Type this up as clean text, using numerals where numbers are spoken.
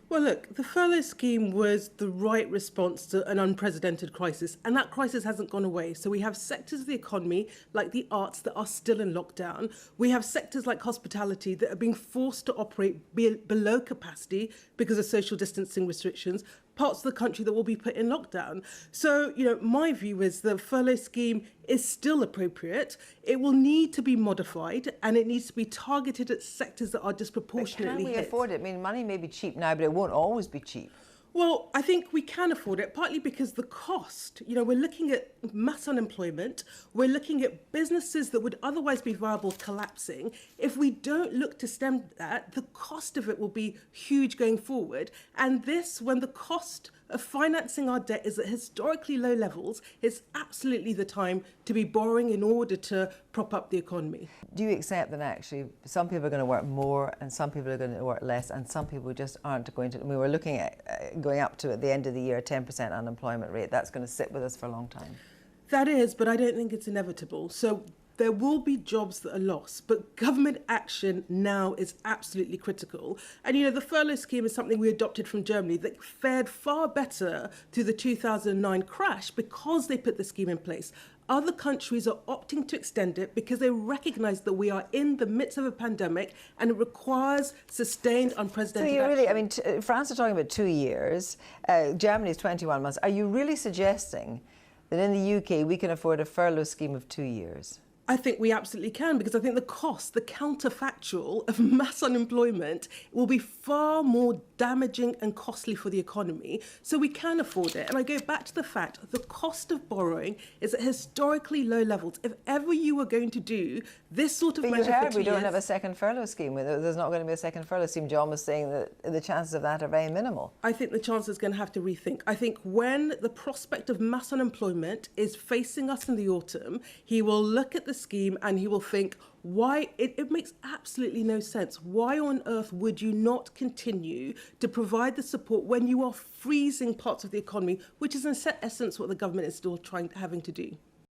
Well, look, the furlough scheme was the right response to an unprecedented crisis, and that crisis hasn't gone away. So we have sectors of the economy, like the arts, that are still in lockdown. We have sectors like hospitality that are being forced to operate below capacity because of social distancing restrictions, parts of the country that will be put in lockdown. So, my view is the furlough scheme is still appropriate. It will need to be modified, and it needs to be targeted at sectors that are disproportionately hit. Can we afford it? I mean, money may be cheap now, but it won't always be cheap. Well, I think we can afford it, partly because the cost, we're looking at mass unemployment, we're looking at businesses that would otherwise be viable collapsing. If we don't look to stem that, the cost of it will be huge going forward. And this, when the cost of financing our debt is at historically low levels, it's absolutely the time to be borrowing in order to prop up the economy. Do you accept that actually some people are going to work more and some people are going to work less and some people just aren't going to? We were looking at going up to, at the end of the year, a 10% unemployment rate. That's going to sit with us for a long time. That is, but I don't think it's inevitable. So there will be jobs that are lost, but government action now is absolutely critical. And the furlough scheme is something we adopted from Germany that fared far better through the 2009 crash because they put the scheme in place. Other countries are opting to extend it because they recognise that we are in the midst of a pandemic and it requires sustained, unprecedented action. France are talking about 2 years, Germany is 21 months. Are you really suggesting that in the UK we can afford a furlough scheme of 2 years? I think we absolutely can, because I think the cost, the counterfactual of mass unemployment will be far more damaging and costly for the economy. So we can afford it. And I go back to the fact the cost of borrowing is at historically low levels. If ever you were going to do this sort of measure for 2 years... we don't have a second furlough scheme. There's not going to be a second furlough scheme. John was saying that the chances of that are very minimal. I think the Chancellor's going to have to rethink. I think when the prospect of mass unemployment is facing us in the autumn, he will look at the scheme and he will think, why it makes absolutely no sense. Why on earth would you not continue to provide the support when you are freezing parts of the economy, which is in essence what the government is still having to do?